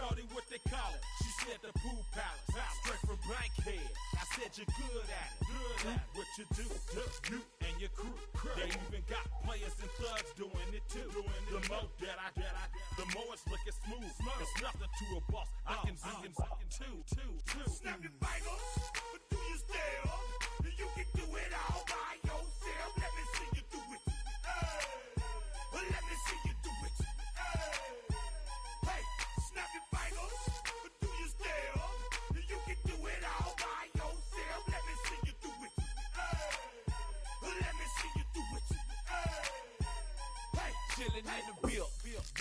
shorty what they call it. She said the pool palace, straight from Bankhead. I said you're good at it. What you do, you and your crew. They even got players and thugs doing it too. The more that I get, the more it's looking smooth. It's nothing to a boss. I can two. Snap your fingers, but do you still? You can do it all by yourself. Let me see you do it. Let me see you do it. Hey, snap your fingers, but do you still? You can do it all by yourself. Let me see you do it. Let me see you do it. Hey, Chillin' in the bill.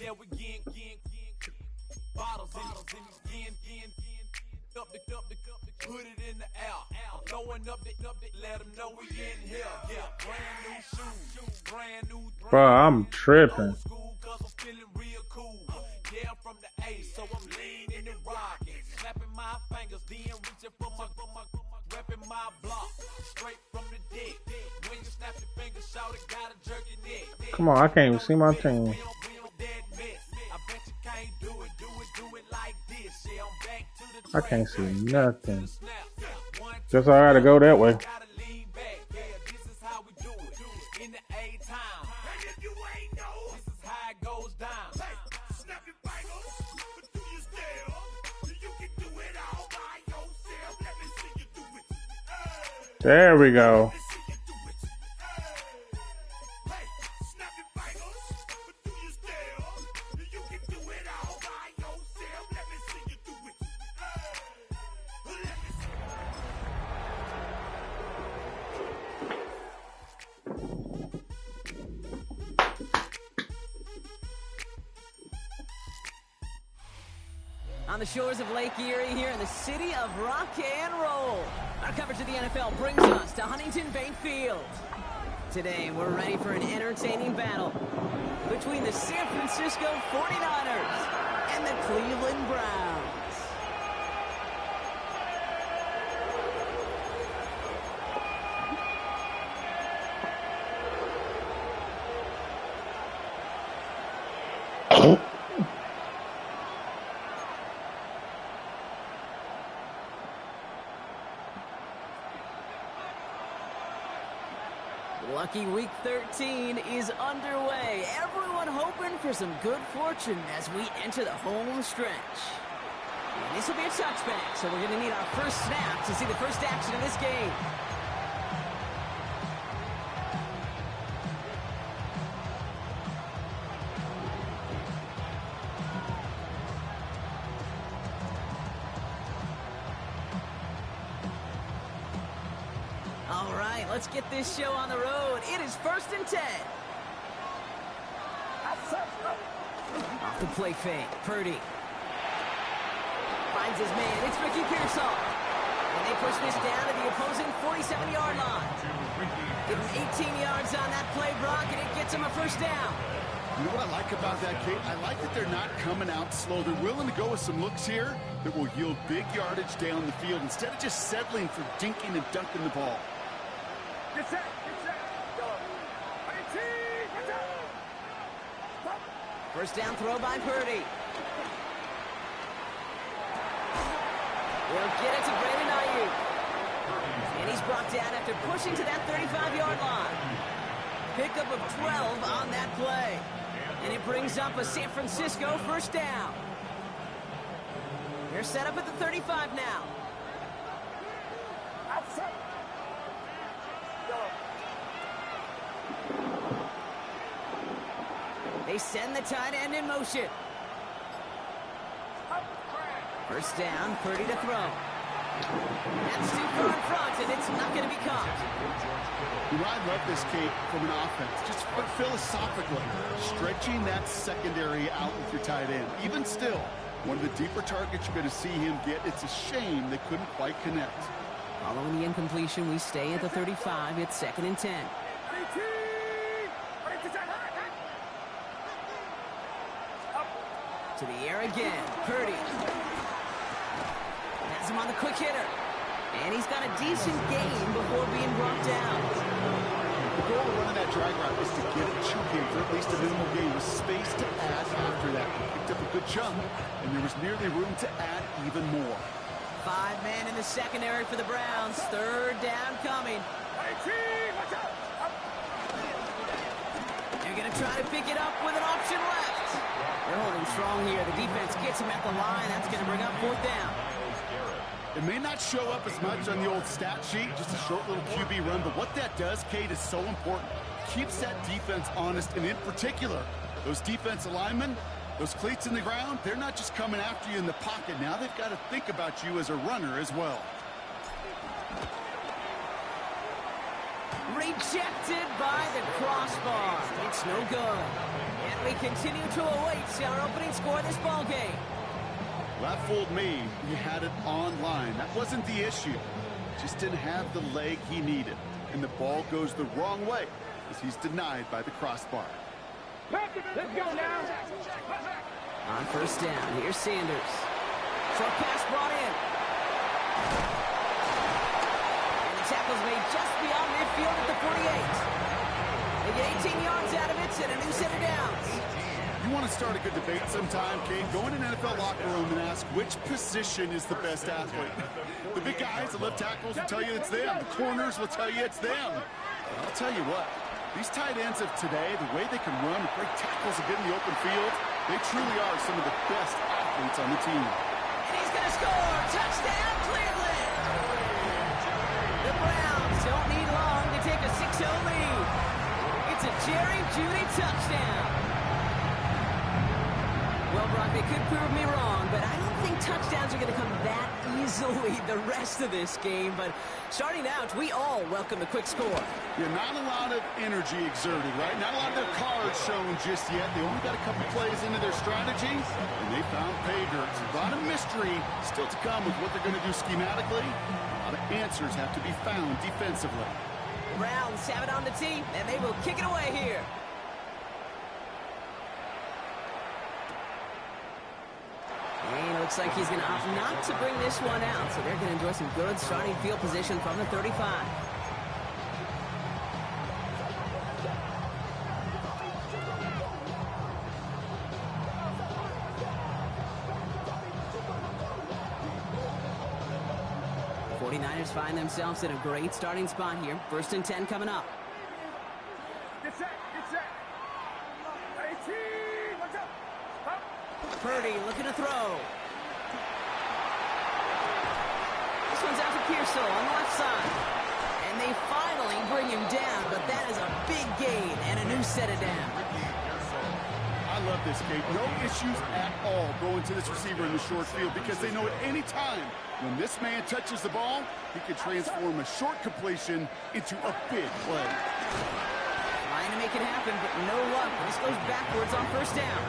Yeah, we again. Bottles in again. Up the put it in the air. Throwing up the, let them know we in here. Yeah, brand new shoes, brand new. Bro, I'm tripping. Old school, 'cause I'm feeling real cool. Yeah, I'm from the A, so I'm leaning and rocking. Slapping my fingers, then reaching for my repping my block. Straight from the dick. When you snap your fingers, shout it, gotta jerk your neck. Come on, I can't even see my team. We on that mess. I bet you can't do it like this. Yeah, I'm back to the I can't see nothing. snap. Guess I gotta go that way. Gotta lean back. Yeah, this is how we do it. In the A time. and if you ain't know, This is how it goes down. hey, snap your fingers, but do you still? You can do it all by yourself. Let me see you do it. There we go. Let me see you do it. Hey, snap your fingers, but do you still? You can do it all by yourself. Let me see you do it. Let me see. On the shores of Lake Erie here in the city of rock and roll. Our coverage of the NFL brings us to Huntington Bank Field. Today, we're ready for an entertaining battle between the San Francisco 49ers and the Cleveland Browns. Lucky Week 13 is underway. Everyone hoping for some good fortune as we enter the home stretch. And this will be a touchback, so we're going to need our first snap to see the first action of this game. All right, let's get this show on the road. It is 1st and 10. Off the play fake, Purdy. Finds his man, it's Ricky Pearsall. And they push this down to the opposing 47-yard line. Give him 18 yards on that play, Brock, and it gets him a first down. You know what I like about that, Kate? I like that they're not coming out slow. They're willing to go with some looks here that will yield big yardage down the field instead of just settling for dinking and dunking the ball. Get set. Go. 18, get set. First down throw by Purdy. He'll get it to Brandon Ayuk. And he's brought down after pushing to that 35-yard line. Pickup of 12 on that play. And it brings up a San Francisco first down. They're set up at the 35 now. They send the tight end in motion. First down, Purdy to throw. That's too far in front, and it's not going to be caught. You know, I love this, Kate, from an offense. Just philosophically, stretching that secondary out with your tight end. Even still, one of the deeper targets you're going to see him get. It's a shame they couldn't quite connect. Following the incompletion, we stay at the 35. It's 2nd and 10. To the air again, Purdy. Has him on the quick hitter. And he's got a decent gain before being brought down. The goal of running that drag route is to get it to him for at least a minimal gain with space to add after that. Picked up a good chunk, and there was nearly room to add even more. 5 men in the secondary for the Browns. 3rd down coming. They're going to try to pick it up with an option left. They're holding strong here. The defense gets him at the line. That's going to bring up 4th down. It may not show up as much on the old stat sheet, just a short little QB run, but what that does, Kate, is so important. Keeps that defense honest, and in particular, those defensive linemen, those cleats in the ground, they're not just coming after you in the pocket. Now they've got to think about you as a runner as well. Rejected by the crossbar. It's no good. And we continue to await our opening score of this ball game. That fooled me. He had it online. That wasn't the issue. Just didn't have the leg he needed. And the ball goes the wrong way as he's denied by the crossbar. Let's go now. On 1st down, here's Sanders. Short pass brought in. And the tackle's made just beyond midfield at the 48. They get 18 yards out of it and a new set of downs. You want to start a good debate sometime, Kate? Go in an NFL locker room and ask which position is the best athlete. The big guys, the left tackles will tell you it's them. The corners will tell you it's them. But I'll tell you what, these tight ends of today, the way they can run, break tackles and get in the open field, they truly are some of the best athletes on the team. And he's going to score. Touchdown, Cleveland. The Browns don't need long to take a 6-0 lead. It's a Jerry Jeudy touchdown. Well, Brock, they could prove me wrong, but I don't think touchdowns are going to come that easily the rest of this game. But starting out, we all welcome the quick score. Yeah, not a lot of energy exerted, right? Not a lot of their cards shown just yet. They only got a couple plays into their strategy, and they found pay dirt. A lot of mystery still to come with what they're going to do schematically. A lot of answers have to be found defensively. The Browns have it on the tee, and they will kick it away here. And it looks like he's going to opt not to bring this one out, so they're going to enjoy some good starting field position from the 35. The 49ers find themselves in a great starting spot here. 1st and 10 coming up. Get set. Purdy looking to throw. This one's out to Pearsall on the left side. And they finally bring him down, but that is a big gain and a new set of downs. I love this, Kate. No issues at all going to this receiver in the short field because they know at any time when this man touches the ball, he can transform a short completion into a big play. Trying to make it happen, but no luck. This goes backwards on 1st down.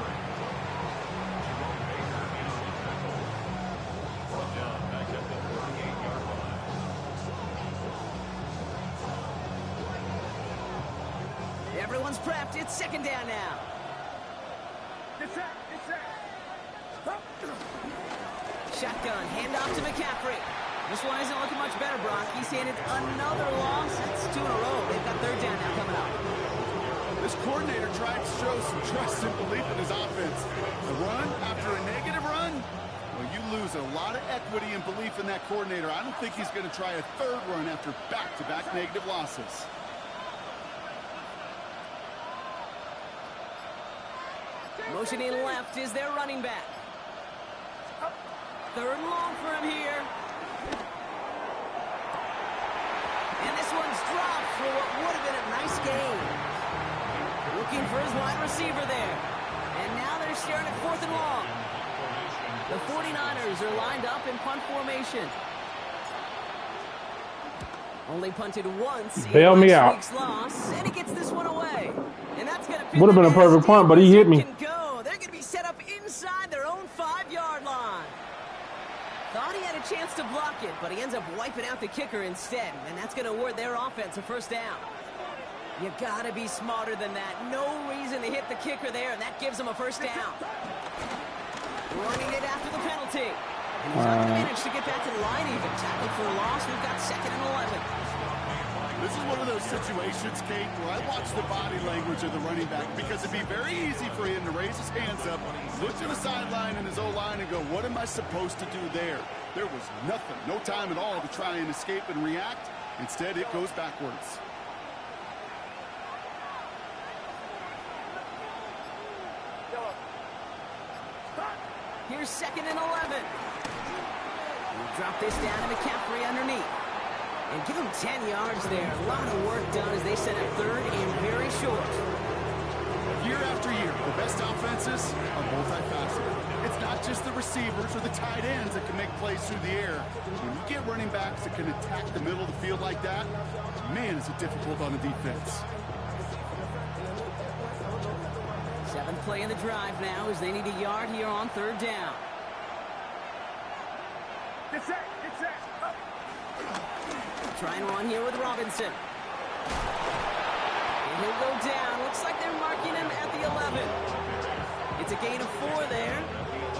Everyone's prepped. It's 2nd down now. Shotgun, handoff to McCaffrey. This one isn't looking much better, Brock. He's handed another loss. That's 2 in a row. They've got 3rd down now coming up. This coordinator tried to show some trust and belief in his offense. The run after a negative run, well, you lose a lot of equity and belief in that coordinator. I don't think he's going to try a 3rd run after back-to-back negative losses. Motioning left is their running back. 3rd and long for him here. And this one's dropped for what would have been a nice gain. Looking for his wide receiver there. And now they're staring at 4th and long. The 49ers are lined up in punt formation. Only punted once Bail in me last out. week's loss, and he gets this one away. And that's going to Would have been a perfect punt, but he hit me. They're going to be set up inside their own 5-yard line. Thought he had a chance to block it, but he ends up wiping out the kicker instead, and that's going to award their offense a 1st down. You got to be smarter than that. No reason to hit the kicker there, and that gives them a 1st down. Running it after the penalty. And he's not going to manage to get that to the line even. Tackled for a loss. We've got 2nd and 11. This is one of those situations, Kate, where I watch the body language of the running back because it'd be very easy for him to raise his hands up, look to the sideline in his O-line and go, what am I supposed to do there? There was nothing, no time at all to try and escape and react. Instead, it goes backwards. Here's 2nd and 11. We'll drop this down to McCaffrey underneath. And give him 10 yards there. A lot of work done as they set up 3rd and very short. Year after year, the best offenses are multifaceted. It's not just the receivers or the tight ends that can make plays through the air. When you get running backs that can attack the middle of the field like that, man, is it difficult on the defense. 7th play in the drive now as they need a yard here on 3rd down. Get set, get set. Up. Try and run here with Robinson. And he'll go down. Looks like they're marking him at the 11. It's a gain of 4 there.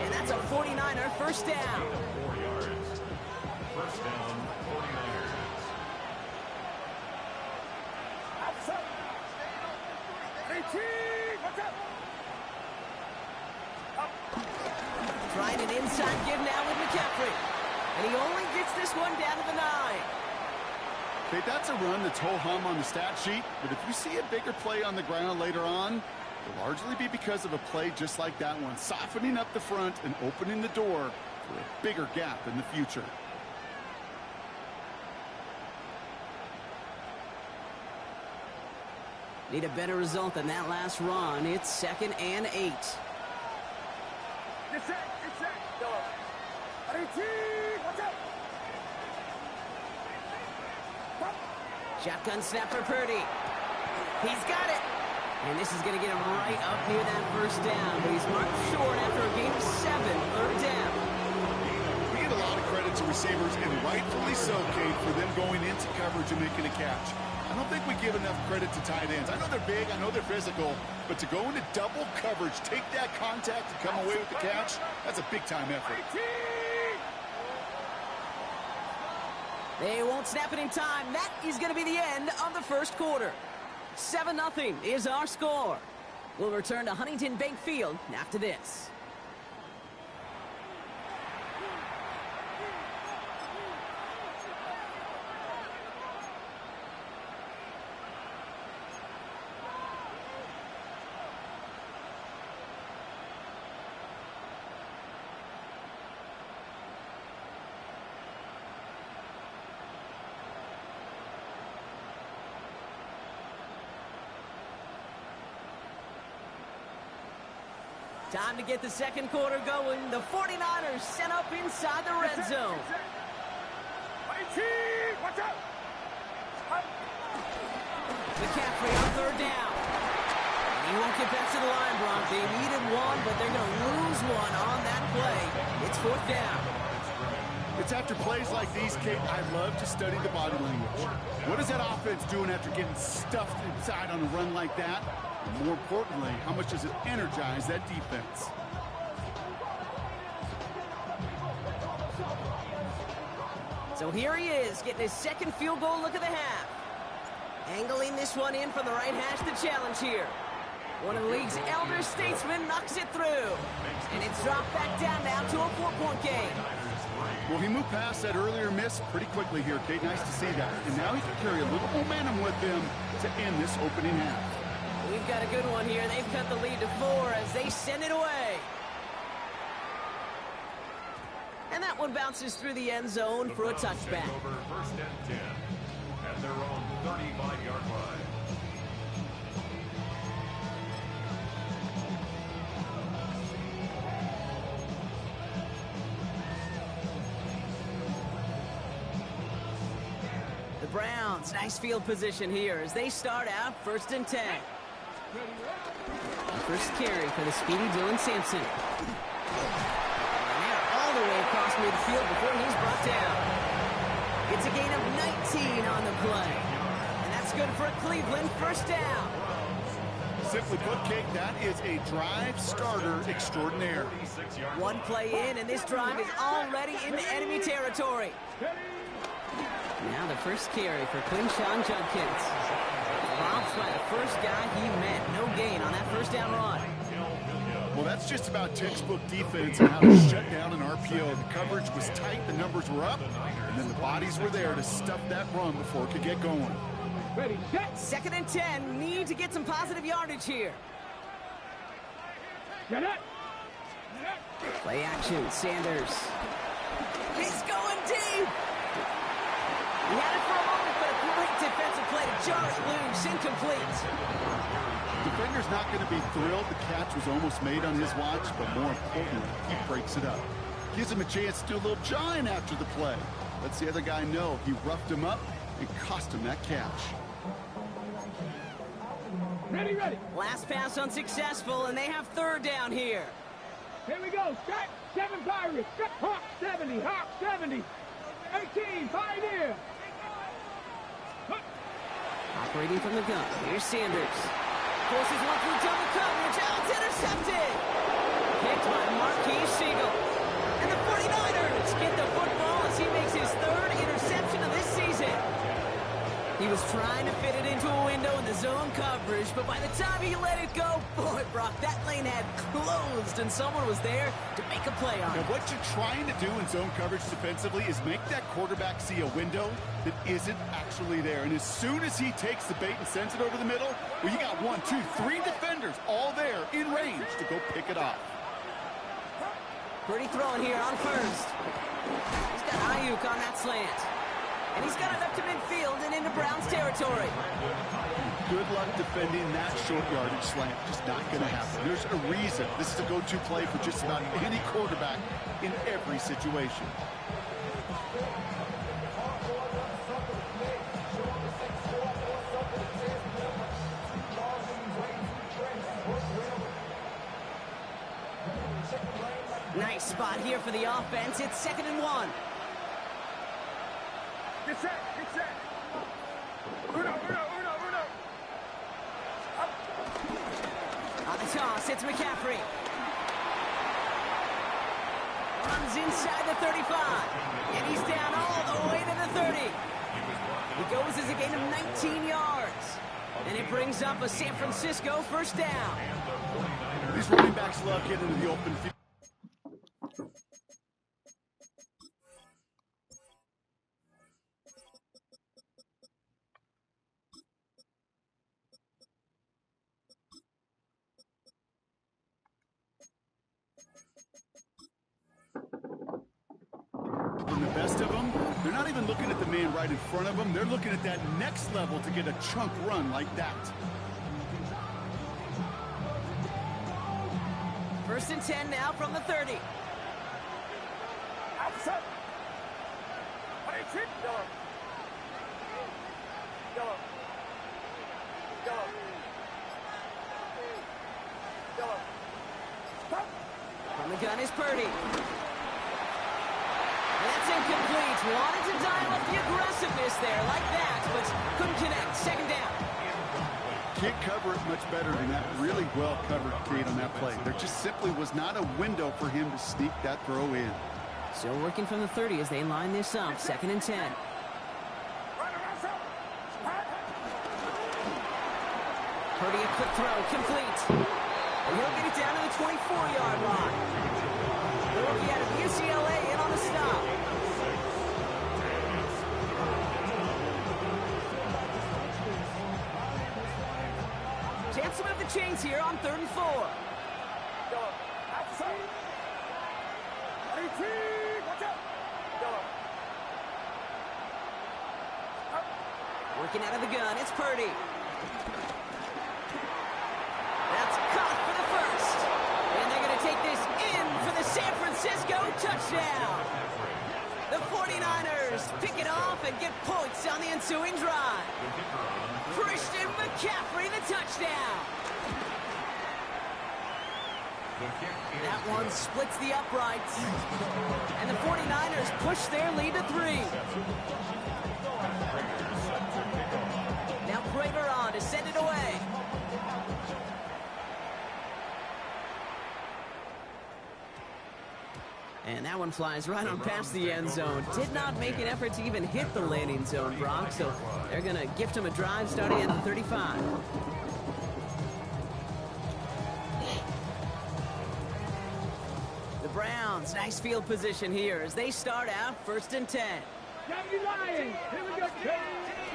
And that's a 49er first down. 4 yards. First down, 49ers. Outside. 18. Watch out. Trying an inside give now with McCaffrey. And he only gets this one down to the 9. Okay, that's a run that's ho-hum on the stat sheet, but if you see a bigger play on the ground later on, it'll largely be because of a play just like that one, softening up the front and opening the door for a bigger gap in the future. Need a better result than that last run. It's 2nd and 8. Get set, get set. Go. 18. Watch out. Shotgun snap for Purdy. He's got it. And this is going to get him right up near that first down. But he's marked short after a gain of 7. 3rd down. We get a lot of credit to receivers, and rightfully so, Kate, for them going into coverage and making a catch. I don't think we give enough credit to tight ends. I know they're big, I know they're physical, but to go into double coverage, take that contact and come away with the catch, that's a big-time effort. They won't snap it in time. That is going to be the end of the first quarter. 7-0 is our score. We'll return to Huntington Bank Field after this. Time to get the second quarter going. The 49ers set up inside the red zone. 18. Watch out. McCaffrey on 3rd down. And he won't get back to the line, Bronk. They needed 1, but they're going to lose 1 on that play. It's 4th down. It's after plays like these, Kate, I love to study the body language. What is that offense doing after getting stuffed inside on a run like that? And more importantly, how much does it energize that defense? So here he is, getting his second field goal look of the half. Angling this one in from the right hash to challenge here. One of the league's elder statesmen knocks it through. And it's dropped back down now to a 4-point game. Well, he moved past that earlier miss pretty quickly here, Kate. Nice to see that. And now he can carry a little momentum with him to end this opening half. We've got a good one here. They've cut the lead to 4 as they send it away. And that one bounces through the end zone for a touchback. Over 1st and 10 at their own 35-yard line. The Browns, nice field position here as they start out 1st and 10. The first carry for the speedy Dylan Sampson. And they're all the way across midfield before he's brought down. It's a gain of 19 on the play. And that's good for a Cleveland first down. Simply put, Kate, that is a drive starter extraordinaire. 1 play in, and this drive is already into enemy territory. Now the first carry for Quinshawn Judkins. Drops by the first guy he met. No gain on that first down run. Well, that's just about textbook defense and how to shut down an RPO. The coverage was tight, the numbers were up, and then the bodies were there to stuff that run before it could get going. Ready, set. 2nd and 10. Need to get some positive yardage here. Get it. Play action, Sanders. He's going deep. He had it for a moment, but a great defensive play to jar it loose. Incomplete. Defender's not going to be thrilled. The catch was almost made on his watch, but more importantly, he breaks it up. Gives him a chance to do a little jawing after the play. Lets the other guy know he roughed him up and cost him that catch. Ready, ready. Last pass unsuccessful, and they have 3rd down here. Here we go. Strike 7 Pirates. Hawk 70. Hawk 70. 18. Pioneer. Operating from the gun. Here's Sanders. Forces one through double coverage. Oh, it's intercepted. Picked by Marquise Siegel. And the 49ers get the football as he makes his 3rd interception of this season. He was trying to fit it into a window in the zone coverage, but by the time he let it go, boy, Brock, that lane had closed, and someone was there to make a play on it. Now, what you're trying to do in zone coverage defensively is make that quarterback see a window that isn't actually there. And as soon as he takes the bait and sends it over the middle, well, you got 1, 2, 3 defenders all there in range to go pick it off. Pretty throwing here on 1st. He's got Ayuk on that slant. And he's got it up to midfield and into Browns territory. Good luck defending that short yardage slant. Just not going to happen. There's a reason. This is a go-to play for just about any quarterback in every situation. Nice spot here for the offense. It's 2nd and 1. Get set. Get set. Uno. On the toss, it's McCaffrey. Runs inside the 35. And he's down all the way to the 30. He goes as a gain of 19 yards. And it brings up a San Francisco 1st down. These running backs love getting into the open field. And the best of them, they're not even looking at the man right in front of them. They're looking at that next level to get a chunk run like that. 1st and 10 now from the 30. Outside. From the gun is Purdy. That's incomplete. Wanted to dial up the aggressiveness there like that, but couldn't connect. 2nd down. Can't cover it much better than that. Really well covered, Kate, on that play. There just simply was not a window for him to sneak that throw in. Still working from the 30 as they line this up. 2nd and 10. Purdy, a quick throw, complete. And he'll get it down to the 24-yard line. The rookie out of UCLA in on the stop. Chance to move the chains here on 3rd and 4. Working out of the gun, it's Purdy. That's caught for the 1st. And they're going to take this in for the San Francisco touchdown. The 49ers pick it off and get points on the ensuing drive. Christian McCaffrey, the touchdown. That one splits the uprights. And the 49ers push their lead to 3. Now Prater on to send it away. And that one flies right on past the end zone. Did not make an effort to even hit the landing zone, Brock, so they're going to gift him a drive starting at the 35. The Browns, nice field position here as they start out 1st and 10. Lions, here we go.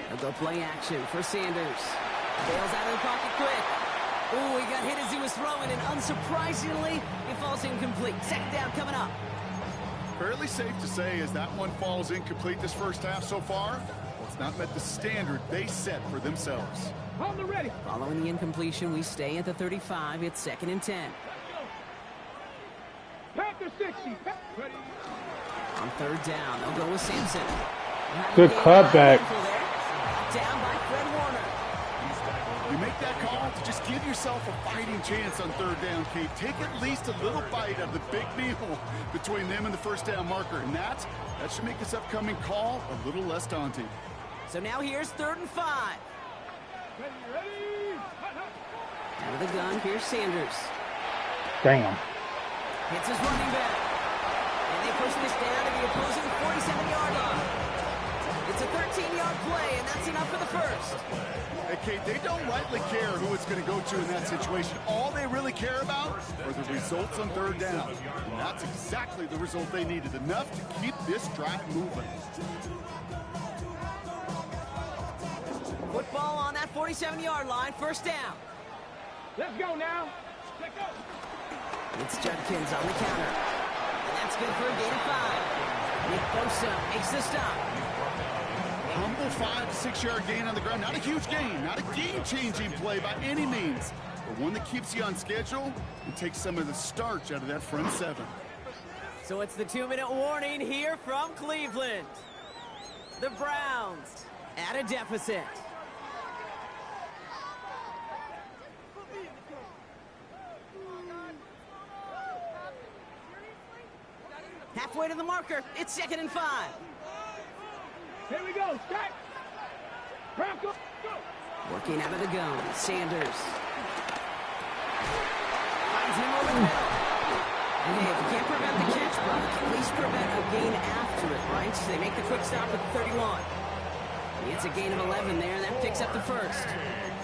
They'll go play action for Sanders. Bails out of the pocket quick. Ooh, he got hit as he was throwing, and unsurprisingly, he falls incomplete. 2nd down coming up. Fairly safe to say as that one falls incomplete this first half so far, well, it's not met the standard they set for themselves. On the ready. Following the incompletion, we stay at the 35. It's 2nd and 10. Panther 60. Ready. On 3rd down, they'll go with Sampson. Good cutback. Down by Fred Warner. You make that call to just give yourself a fighting chance on 3rd down, Kate. Take at least a little bite of the big meal between them and the 1st down marker, and that should make this upcoming call a little less daunting. So now here's 3rd and 5. Ready. Out of the gun, here's Sanders. Damn. Hits his running back. And they push this down to the opposing 47-yard line. It's a 13-yard play, and that's enough for the 1st. Hey, Kate, they don't rightly care who it's going to go to in that situation. All they really care about are the results on 3rd down. And that's exactly the result they needed, enough to keep this drive moving. Football on that 47-yard line, 1st down. Let's go now. Let's go. It's Judkins on the counter. And that's good for a gain of 5. Nick Bosa makes the stop. Humble 5 to 6-yard gain on the ground. Not a huge gain, not a game-changing play by any means, but one that keeps you on schedule and takes some of the starch out of that front 7. So it's the 2-minute warning here from Cleveland. The Browns at a deficit. Halfway to the marker, it's 2nd and 5. Here we go. Strike. Bronco. Go. Working out of the gun, Sanders. Finds him over the middle. And hey, if you can't prevent the catch, Brock, at least prevent a gain after it, right? So they make the quick stop at the 31. It's a gain of 11 there, and that picks up the 1st.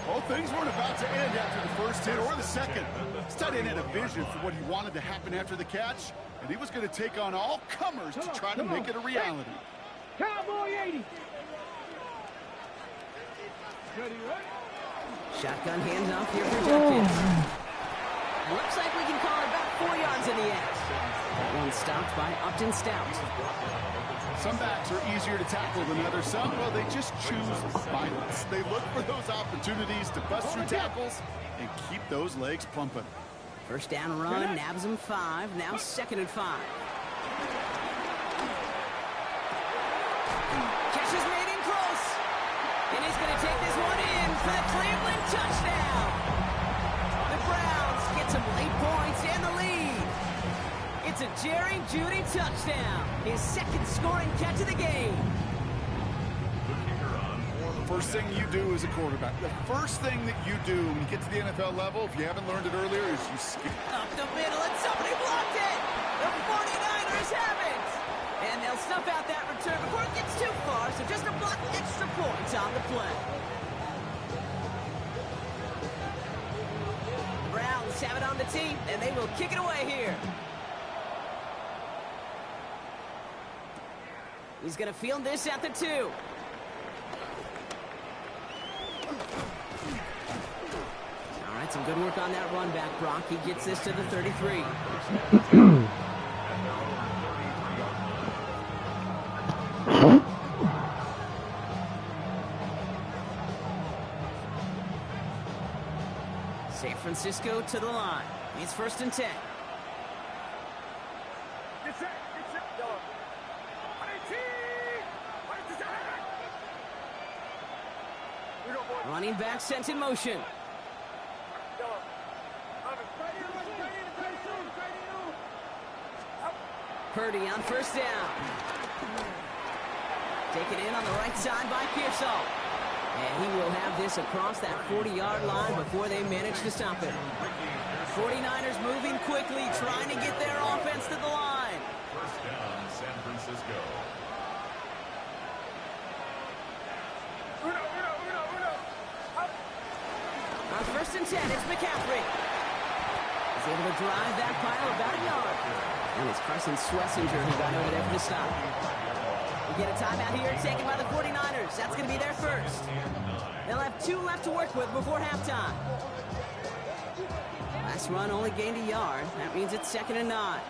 Well, things weren't about to end after the 1st hit or the 2nd. This tight end had a vision for what he wanted to happen after the catch, and he was going to take on all comers to try to make it a reality. Cowboy 80. Ready, ready. Shotgun handoff here for Judkins. Looks like we can call it about 4 yards in the end. That one stopped by Upton Stout. Some backs are easier to tackle than others. Some, well, they just choose violence. They look for those opportunities to bust through tackles and keep those legs pumping. 1st down run, nabs him 5. Now 2nd and 5. Catch is made in close. And he's going to take this one in for the Cleveland touchdown. The Browns get some late points and the lead. It's a Jerry Jeudy touchdown. His 2nd scoring catch of the game. First thing you do as a quarterback, the first thing that you do when you get to the NFL level, if you haven't learned it earlier, is you skip. Up the middle, and somebody blocked it. The 49ers have it. And they'll snuff out that return before it gets too far, so just a block extra points on the play. Browns have it on the tee, and they will kick it away here. He's going to field this at the 2. All right, some good work on that run back, Brock. He gets this to the 33. San Francisco to the line. It's 1st and 10. Get set. Running back sent in motion. Purdy on 1st down. Taken in on the right side by Pearsall. And he will have this across that 40-yard line before they manage to stop it. 49ers moving quickly, trying to get their offense to the line. First down, San Francisco. On 1st and 10, it's McCaffrey. He's able to drive that pile about a yard. And it's Carson Schlesinger who got over there for the stop. We get a timeout here taken by the 49ers. That's going to be their first. They'll have 2 left to work with before halftime. Last run only gained a yard. That means it's 2nd and 9.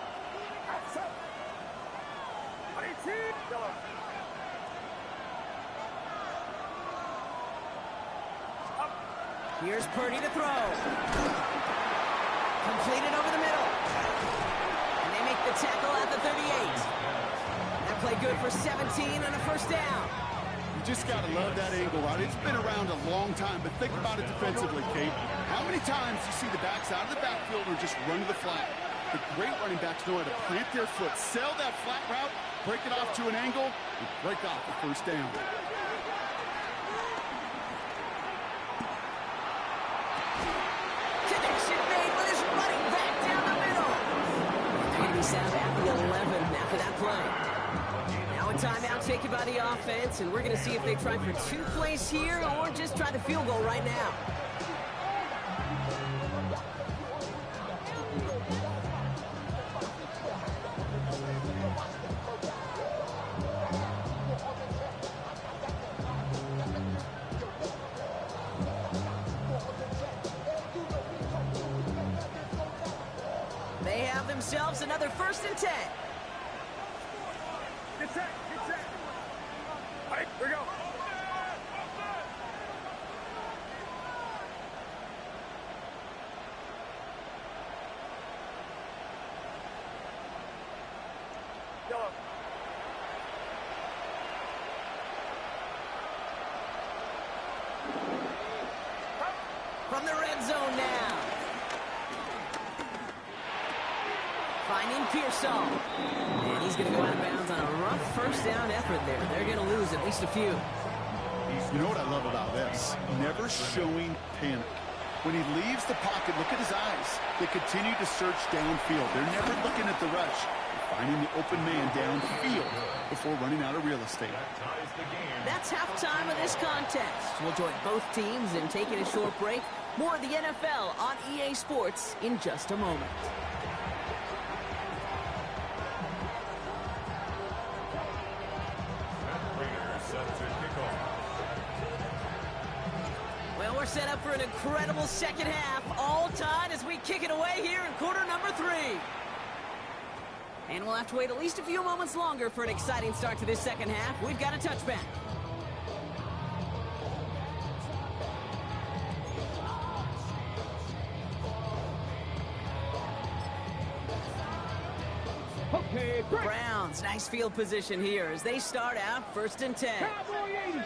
Here's Purdy to throw. Completed over the middle. And they make the tackle at the 38. That play good for 17 and a first down. You just got to love that angle route. It's been around a long time, but think about it defensively, Kate. How many times you see the backs out of the backfield or just run to the flat? The great running backs know how to plant their foot, sell that flat route, break it off to an angle, and break off the first down. Connection made with his running back down the middle. They're going to be sound at the 11 after that play. Now a timeout taken by the offense, and we're going to see if they try for 2 plays here or just try the field goal right now. They have themselves another 1st and 10. Get set, get set. All right, here we go. Yellow. From the red zone now. Finding Pearsall. And he's going to go out of bounds on a rough first down effort there. They're going to lose at least a few. You know what I love about this? Never showing panic. When he leaves the pocket, look at his eyes. They continue to search downfield. They're never looking at the rush. They're finding the open man downfield before running out of real estate. That's halftime of this contest. We'll join both teams in taking a short break. More of the NFL on EA Sports in just a moment. Well, we're set up for an incredible second half. All tied as we kick it away here in quarter number 3. And we'll have to wait at least a few moments longer for an exciting start to this second half. We've got a touchback. Okay, break. Browns, nice field position here as they start out 1st and 10. Cowboy 80.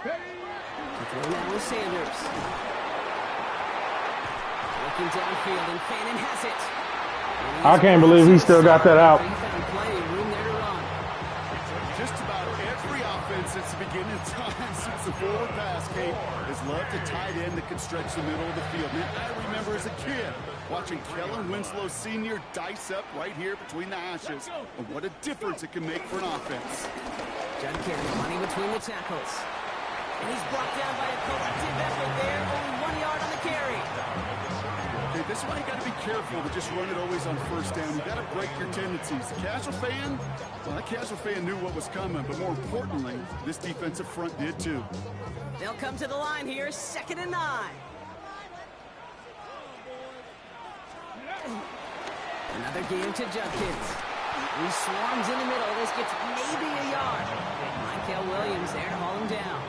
Ready? Throw now with Sanders. Looking downfield, and Fannin has it. I can't believe he still got that out. He found plenty of room there to run. Just about every offense since the beginning of time, since the forward pass, Kate, has loved a tight end that can stretch the middle of the field. Man, I remember as a kid watching Kellen Winslow Sr. dice up right here between the hashes. And what a difference it can make for an offense. Judd Carey running between the tackles. And he's brought down by a collective effort there. Only 1 yard on the carry. Okay, this is why you got to be careful to just run it always on first down. You got to break your tendencies. The casual fan, well, that casual fan knew what was coming, but more importantly, this defensive front did too. They'll come to the line here, 2nd and 9. Another game to Judkins. He swarms in the middle. This gets maybe a yard. Michael Williams there to haul him down.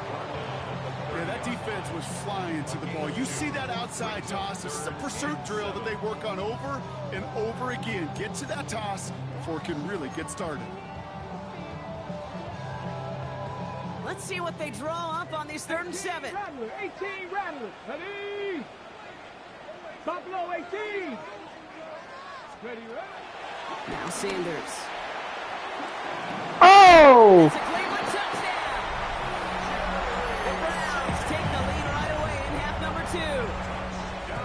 Yeah, that defense was flying to the ball. You see that outside toss. This is a pursuit drill that they work on over and over again. Get to that toss before it can really get started. Let's see what they draw up on these 3rd and 7. Rattler, 18 Rattler. Ready? Buffalo 18. Ready, ready. Now Sanders. Oh! It's a Cleveland touchdown. The Browns take the lead right away in half number 2.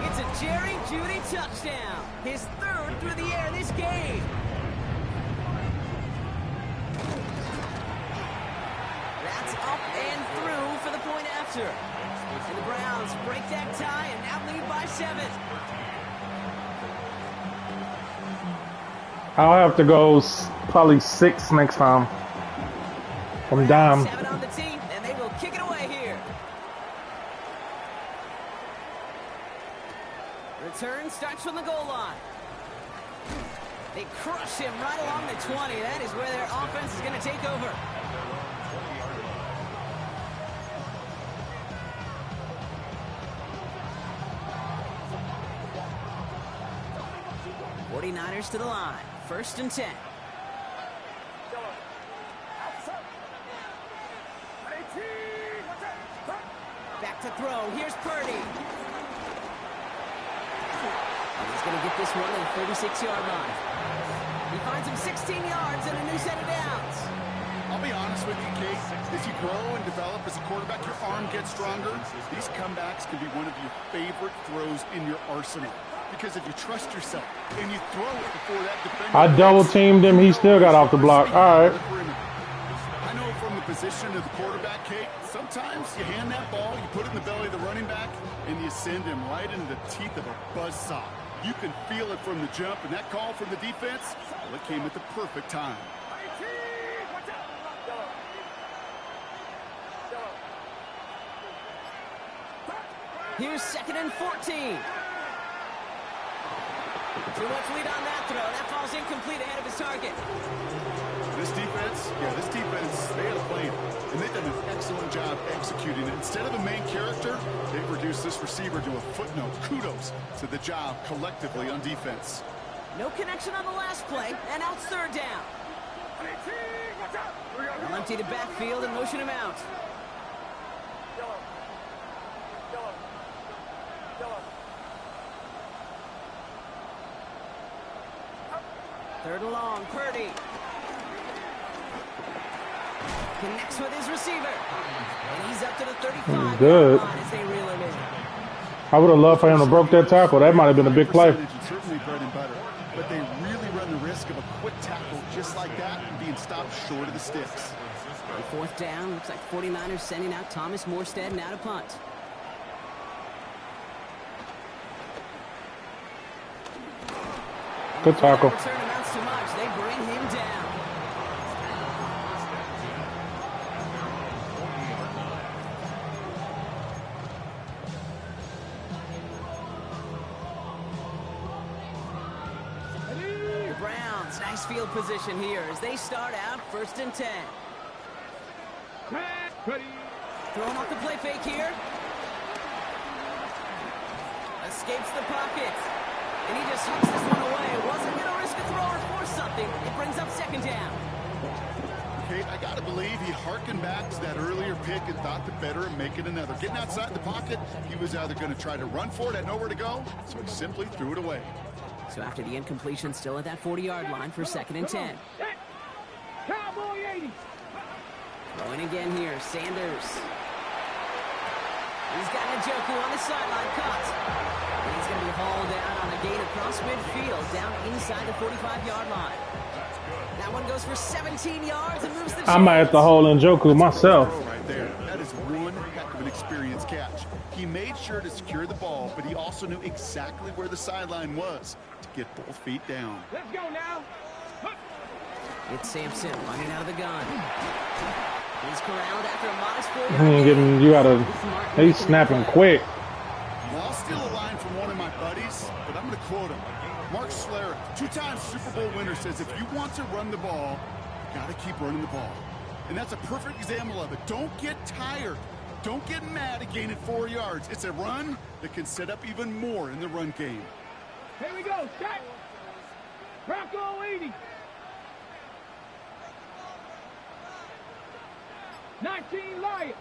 It's a Jerry Jeudy touchdown. His third through the air this game. That's up and through for the point after. And the Browns break that tie and now lead by 7. I'll have to go probably 6 next time. I'm down. 7 on the team, and they will kick it away here. Return starts from the goal line. They crush him right along the 20. That is where their offense is going to take over. '49ers to the line. 1st and 10. Back to throw. Here's Purdy. He's going to get this one at the 36-yard line. He finds him 16 yards and a new set of downs. I'll be honest with you, Kate. As you grow and develop as a quarterback, your arm gets stronger. These comebacks can be one of your favorite throws in your arsenal. Because if you trust yourself and you throw it before that defender... I double-teamed him. He still got off the block. All right. I know from the position of the quarterback, Kate, sometimes you hand that ball, you put it in the belly of the running back, and you send him right into the teeth of a buzzsaw. You can feel it from the jump, and that call from the defense, well, it came at the perfect time. Here's 2nd and 14. Too much lead on that throw. That falls incomplete ahead of his target. This defense, they had a plan, and they've done an excellent job executing it. Instead of a main character, they've reduced this receiver to a footnote. Kudos to the job collectively on defense. No connection on the last play, and now it's 3rd down. They'll empty the backfield and motion him out. Third and long, Purdy. Connects with his receiver. And he's up to the 35 Good. line as they reel him in. I would have loved for him to broke that tackle. That might have been a big play. Certainly bread and butter, but they really run the risk of a quick tackle just like that and being stopped short of the sticks. 4th down, looks like 49ers sending out Thomas Morstead now to punt. Good tackle. Return amounts to much. They bring him down. The Browns, nice field position here as they start out 1st and 10. Throw him off the play fake here. Escapes the pocket. And he just hooks this one away. Wasn't going to risk a throw or force something. It brings up 2nd down. Okay, I got to believe he harkened back to that earlier pick and thought the better of making another. Getting outside the pocket, he was either going to try to run for it, had nowhere to go, so he simply threw it away. So after the incompletion, still at that 40-yard line for 2nd and 10. Cowboy 80. Throwing again here, Sanders. He's got Njoku on the sideline, caught. And he's going to be hauled down on a gain across midfield, down inside the 45-yard line. That one goes for 17 yards and moves the chains. I might have to hold Njoku myself. Right there. That is one heck of an experienced catch. He made sure to secure the ball, but he also knew exactly where the sideline was to get both feet down. Let's go now. It's Sampson running out of the gun. He's corralled after a modest 4-yard He ain't getting, you gotta, he's snapping quick. Well, I'll steal a line from one of my buddies, but I'm going to quote him. Mark Schlereth, 2-time Super Bowl winner, says if you want to run the ball, you got to keep running the ball. And that's a perfect example of it. Don't get tired. Don't get mad at gaining 4 yards. It's a run that can set up even more in the run game. Here we go. Set. Bronco 80. 19 Lions.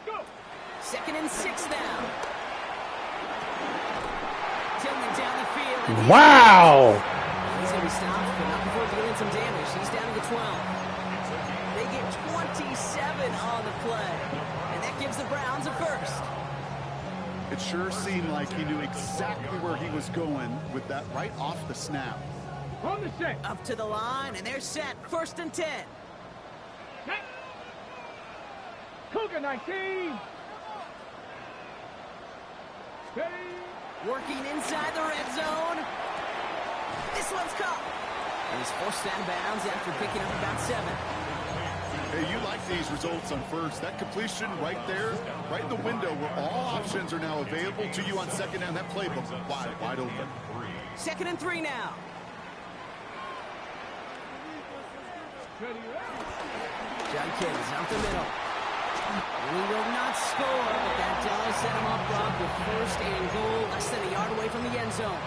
Go. 2nd and 6 now. Tillman down the field. Wow! He's going to be stopped, but not before doing some damage. He's down to the 12. They get 27 on the play. And And that gives the Browns a first. It sure seemed like he knew exactly where he was going with that right off the snap. On the set. Up to the line, and they're set. 1st and 10. Cougar 19. Steady. Working inside the red zone. This one's caught. And he's forced out of bounds after picking up about 7. Hey, you like these results on first. That completion right there, right in the window where all options are now available to you on 2nd down. That playbook wide open. 2nd and 3 now. Judkins up the middle. And he will not score, but that does set him up, Brock, with 1st and goal, less than a yard away from the end zone.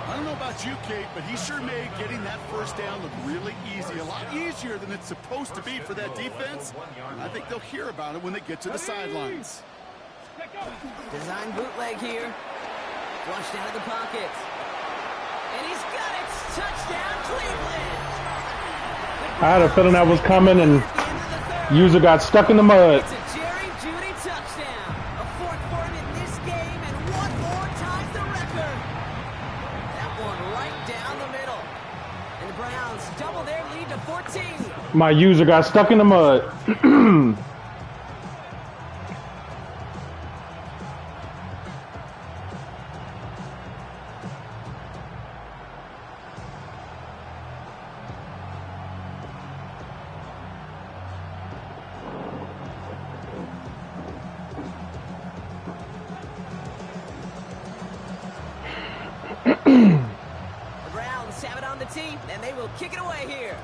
I don't know about you, Kate, but he sure made getting that 1st down look really easy. A lot easier than it's supposed to be for that defense. And I think they'll hear about it when they get to the sidelines. Design bootleg here. Flushed out of the pocket. And he's got it. Touchdown, Cleveland. I had a feeling that was coming, and user got stuck in the mud. It's a Jerry Jeudy touchdown. A 4th for him in this game, and 1 more times the record. That one right down the middle. And the Browns double their lead to 14. My user got stuck in the mud. The Browns have it on the tee, and they will kick it away here.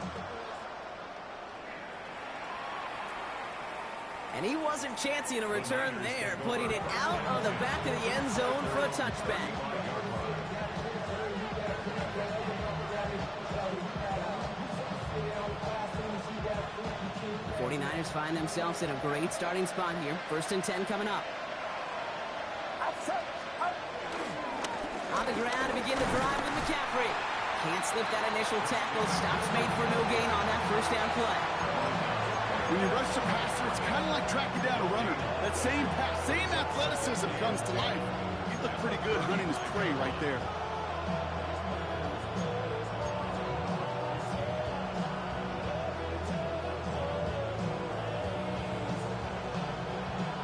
And he wasn't chancing a return there, putting it out on the back of the end zone for a touchback. The 49ers find themselves in a great starting spot here. 1st and 10 coming up. On the ground to begin the drive with McCaffrey. Can't slip that initial tackle. Stops made for no gain on that 1st down play. When you rush the passer, it's kind of like tracking down a runner. That same athleticism comes to life. He looked pretty good hunting his prey right there.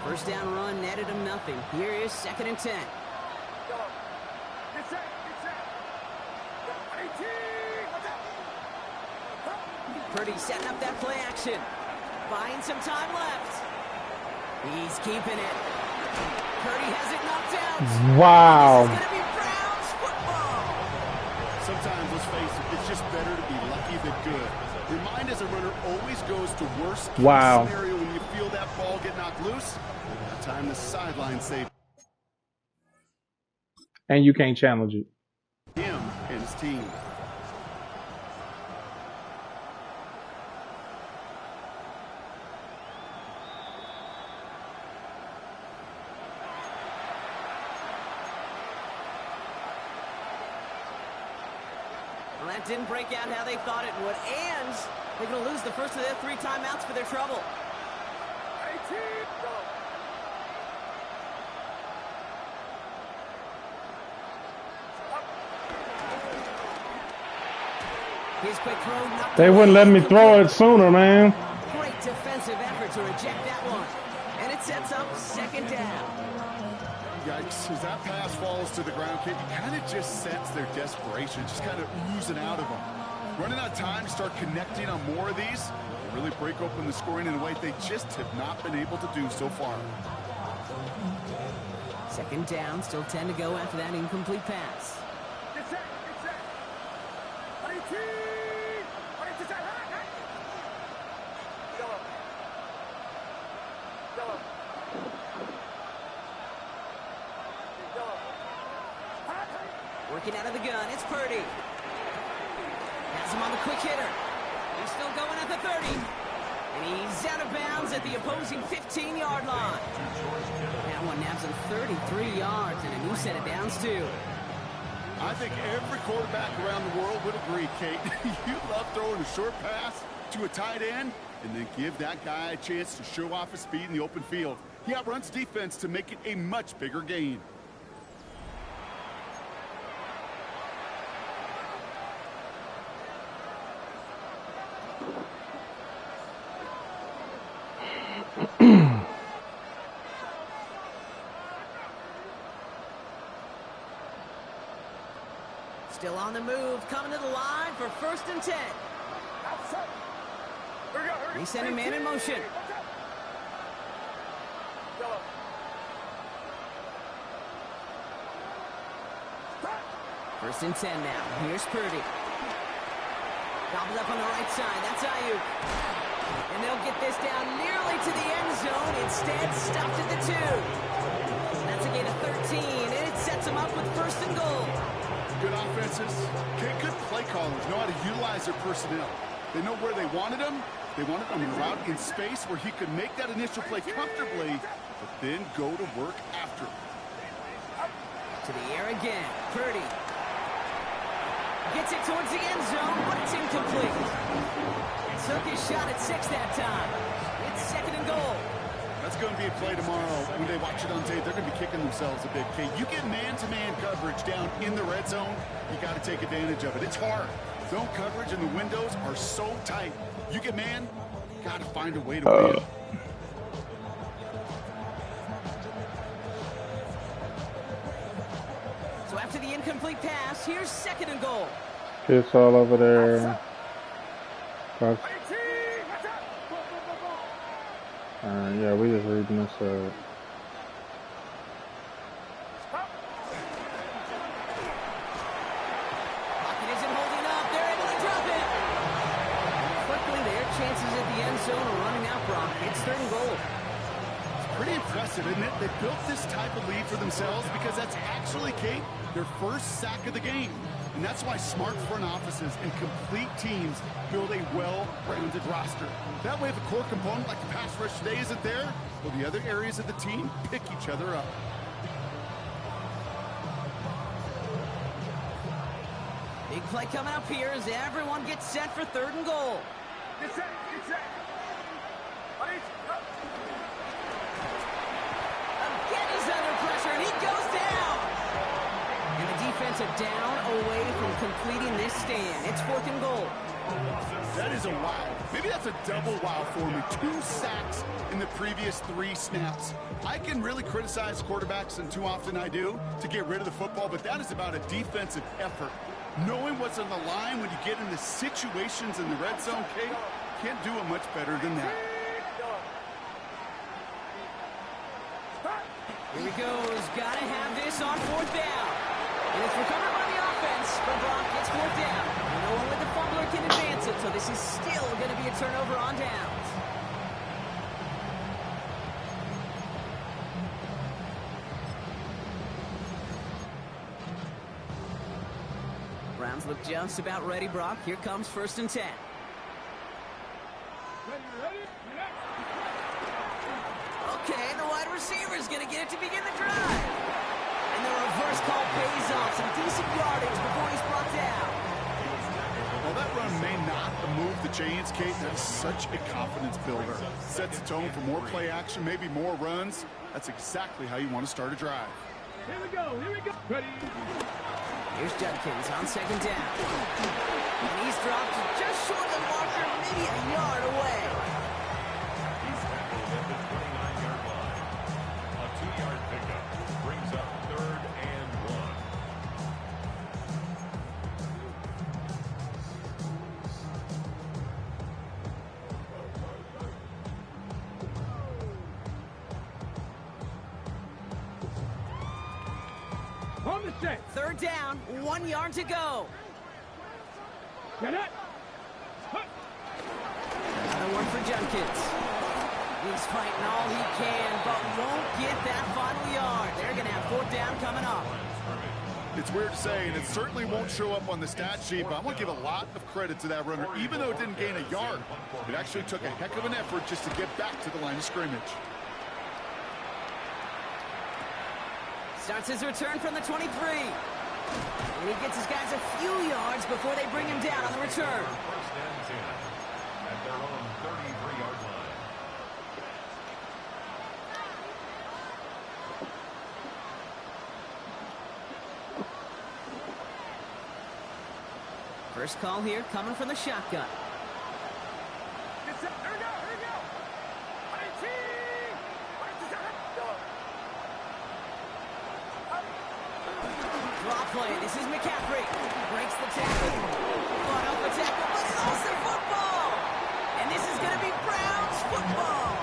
First down run netted him nothing. Here is 2nd and 10. Purdy setting up that play action. Buying some time left. He's keeping it. Purdy has it knocked out. Wow. This is going to be Browns football. Sometimes, let's face it, it's just better to be lucky than good. Your mind as a runner always goes to worst case scenario when you feel that ball get knocked loose. That time the sideline saved And you can't challenge it. him and his team. Well, that didn't break out how they thought it would, and they're going to lose the first of their 3 timeouts for their trouble. His quick throw knocked They wouldn't let me throw it sooner, man. Great defensive effort to reject that one. And it sets up 2nd down. Yikes, as that pass falls to the ground, Kate, you kind of just sense their desperation, just kind of oozing out of them. Running out of time to start connecting on more of these, really break open the scoring in a way they just have not been able to do so far. 2nd down, still 10 to go after that incomplete pass. Working out of the gun, it's Purdy. Has him on the quick hitter. He's still going at the 30. And he's out of bounds at the opposing 15-yard line. That one naps him 33 yards and a new set of downs, too. I think every quarterback around the world would agree, Kate. You love throwing a short pass to a tight end. and then give that guy a chance to show off his speed in the open field. He outruns defense to make it a much bigger gain. Still on the move, coming to the line for 1st and 10. He's sending man in motion. First and 10 now. Here's Purdy. Gobbled up on the right side. That's Ayuk. And they'll get this down nearly to the end zone. Instead, stopped at the 2. That's a gain of 13, and it sets them up with 1st and goal. Good offenses. Okay, good play callers know how to utilize their personnel. They know where they wanted them. They wanted them out in space where he could make that initial play comfortably, but then go to work after. To the air again. Purdy. Gets it towards the end zone, but it's incomplete. Took his shot at 6 that time. It's 2nd and goal. That's going to be a play tomorrow. When they watch it on tape, they're going to be kicking themselves a bit. Okay, you get man-to-man coverage down in the red zone, you got to take advantage of it. It's hard. Zone coverage and the windows are so tight. You get man, got to find a way to win. So after the incomplete pass, here's 2nd and goal. It's all over there. Yeah, we just reading this up. Pocket isn't holding up. They're able to drop it. Quickly, their chances at the end zone are running out, Brock. It's 3rd and goal. It's pretty impressive, isn't it? They built this type of lead for themselves because that's actually, Kate, their first sack of the game. And that's why smart front offices and complete teams build a well-rounded roster. That way, if a core component like the pass rush today isn't there, well, the other areas of the team pick each other up. Big play coming up here as everyone gets set for 3rd and goal. Get set, get set. Again, he's under pressure, and he goes down. And the defense are down away from completing this stand. It's 4th and goal. That is a wow. Maybe that's a double wow for me. 2 sacks in the previous 3 snaps. I can really criticize quarterbacks, and too often I do, to get rid of the football, but that is about a defensive effort. Knowing what's on the line when you get into situations in the red zone, Kate, can't do it much better than that. Here he goes. Got to have this on 4th down. And it's recovered by the offense, but Brock gets 4th down. And no one with the fumbler can advance it, so this is still going to be a turnover on downs. Browns look just about ready, Brock. Here comes 1st and 10. Okay, the wide receiver is going to get it to begin the drive. And the reverse call pays off. Some decent yardage before he's brought down. Well, that run may not move the chains, Kate. That's such a confidence builder. Sets the tone for more play action, maybe more runs. That's exactly how you want to start a drive. Here we go, here we go. Ready. Here's Judkins on 2nd down. And he's dropped just short of the marker, maybe a yard away. He's tackled at the 29-yard line. A 2-yard pickup brings up 3rd and 1. On the set. 3rd down, 1 yard to go. Get it. Another one for Judkins. He's fighting all he can, but won't get that final yard. They're going to have 4th down coming up. It's weird to say, and it certainly won't show up on the stat sheet, but I want to give a lot of credit to that runner. Even though it didn't gain a yard, it actually took a heck of an effort just to get back to the line of scrimmage. Starts his return from the 23. And he gets his guys a few yards before they bring him down on the return. 1st and 10 at their own 33 First call here coming from the shotgun. Draw play. This is McCaffrey. Breaks the tackle. Fought off the tackle, but it's also football. And this is going to be Browns football.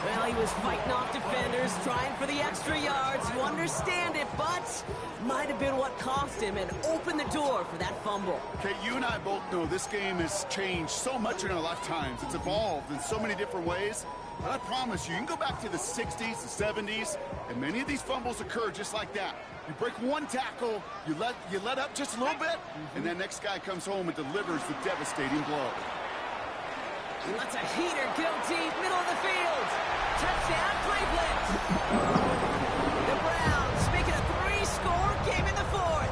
Well, he was fighting off defenders, trying for the extra yards. You understand it, but might have been what cost him and opened the door for that fumble. Okay, you and I both know this game has changed so much in our lifetimes. It's evolved in so many different ways. But I promise you, you can go back to the 60s, the 70s, and many of these fumbles occur just like that. You break one tackle, you let up just a little bit, and that next guy comes home and delivers the devastating blow. He lets a heater go deep, middle of the field. Touchdown, Cleveland. The Browns making a 3-score game in the fourth.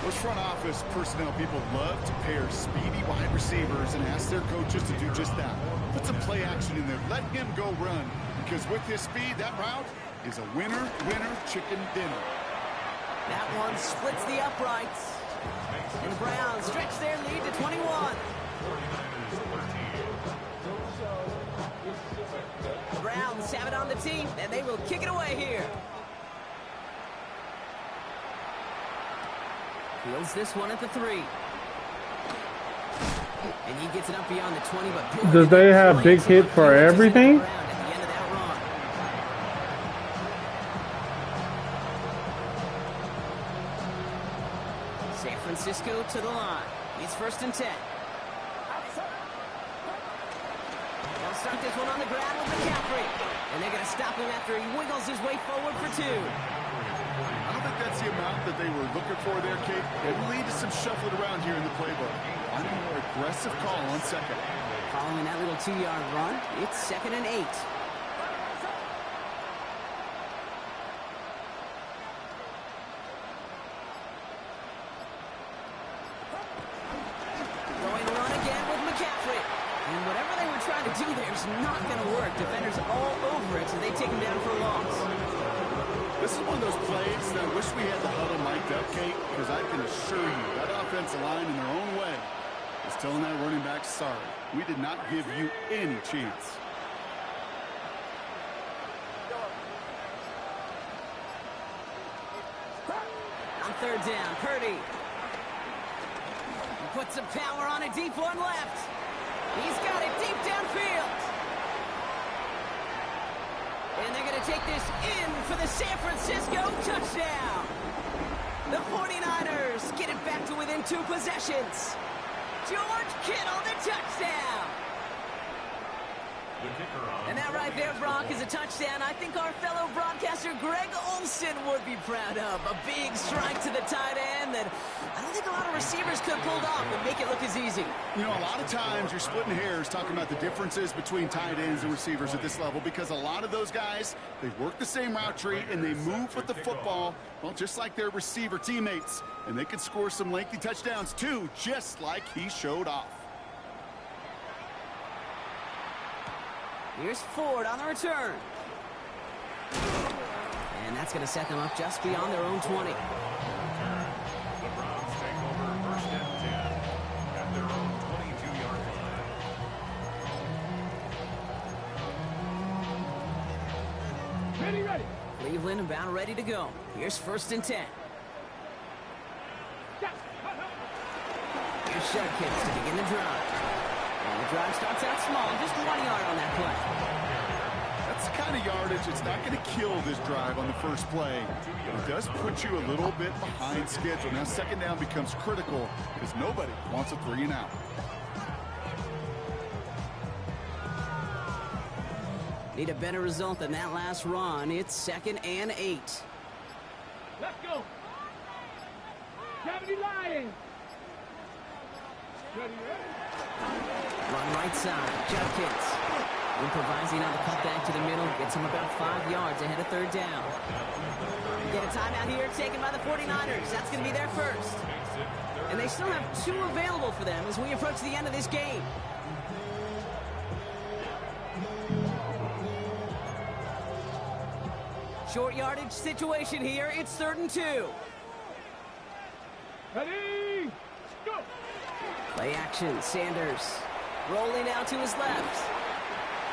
Those front office personnel people love to pair speedy wide receivers and ask their coaches to do just that. Put some play action in there. Let him go run. Because with his speed, that route is a winner, chicken dinner. That one splits the uprights. And the Browns stretch their lead to 21. The Browns have it on the team, and they will kick it away here. Fields this one at the 3. And he gets it up beyond the 20, but Does they have big hit for everything? San Francisco to the line. It's 1st and 10. They'll start this one on the ground with McCaffrey. And they're going to stop him after he wiggles his way forward for 2. I don't think that's the amount that they were looking for there, Kate. It will lead to some shuffling around here in the playbook. I'm a more aggressive call on second. Following that little 2-yard run, it's 2nd and 8. Going to run again with McCaffrey. And whatever they were trying to do there is not going to work. Defenders all over it, so they take him down for a loss. This is one of those plays that I wish we had the huddle mic'd up, Kate, because I can assure you that offensive line in their own way is telling that running back, sorry, we did not give you any chance. On 3rd down, Purdy. He puts some power on a deep one left. He's got it deep downfield. And they're going to take this in for the San Francisco touchdown. The 49ers get it back to within 2 possessions. George Kittle, the touchdown. And that right there, Brock, is a touchdown I think our fellow broadcaster Greg Olsen would be proud of. A big strike to the tight end that I don't think a lot of receivers could have pulled off and make it look as easy. You know, a lot of times you're splitting hairs talking about the differences between tight ends and receivers at this level because a lot of those guys, they work the same route tree and they move with the football, well, just like their receiver teammates. And they can score some lengthy touchdowns too, just like he showed off. Here's Ford on the return. And that's going to set them up just beyond their own 20. The Browns take over 1st and 10 at their own 22-yard line. Ready. Cleveland about ready to go. Here's 1st and 10. Here's Judkins to begin the drive. And the drive starts out small, just 1 yard on that play. That's the kind of yardage that's not going to kill this drive on the first play. It does put you a little bit behind schedule. Now 2nd down becomes critical because nobody wants a 3 and out. Need a better result than that last run. It's 2nd and 8. Let's go. 70 Lions. Ready. Run right side, Judkins. Improvising on the cutback to the middle. Gets him about 5 yards ahead of 3rd down. Get a timeout here taken by the 49ers. That's going to be their first. And they still have 2 available for them as we approach the end of this game. Short yardage situation here. It's 3rd and 2. Ready, go! Play action, Sanders. Rolling out to his left.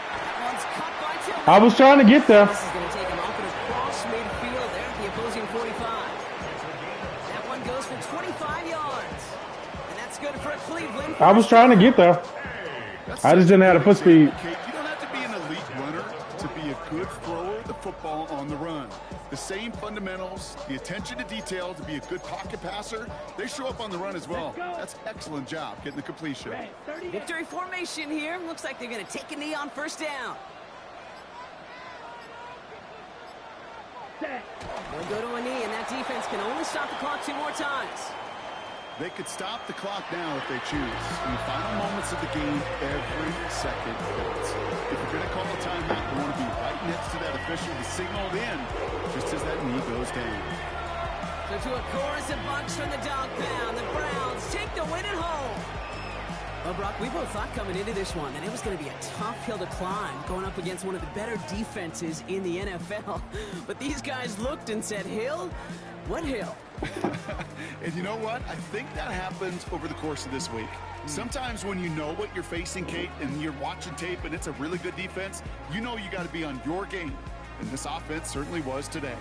That one's cut by Tillman. I was trying to get there. This is going to take him off and across midfield there at the opposing 45. That one goes for 25 yards. And that's good for Cleveland. I was trying to get there. I just didn't have the foot speed. You don't have to be an elite runner to be a good thrower of the football on the run. The same fundamentals, the attention to detail to be a good pocket passer, they show up on the run as well. That's an excellent job getting the completion. Victory formation here. Looks like they're going to take a knee on first down. They'll go to a knee, and that defense can only stop the clock 2 more times. They could stop the clock now if they choose. In the final moments of the game, every second counts. If you're going to call a timeout, you want to be right next to that official to signal it in just as that knee goes down. So to a chorus of bunks from the dog pound, the Browns take the win at home. Well, Brock, we both thought coming into this one that it was going to be a tough hill to climb going up against one of the better defenses in the NFL. But these guys looked and said, Hill? What hill? And you know what? I think that happens over the course of this week. Sometimes when you know what you're facing, Kate, and you're watching tape and it's a really good defense, you know you got to be on your game. And this offense certainly was today.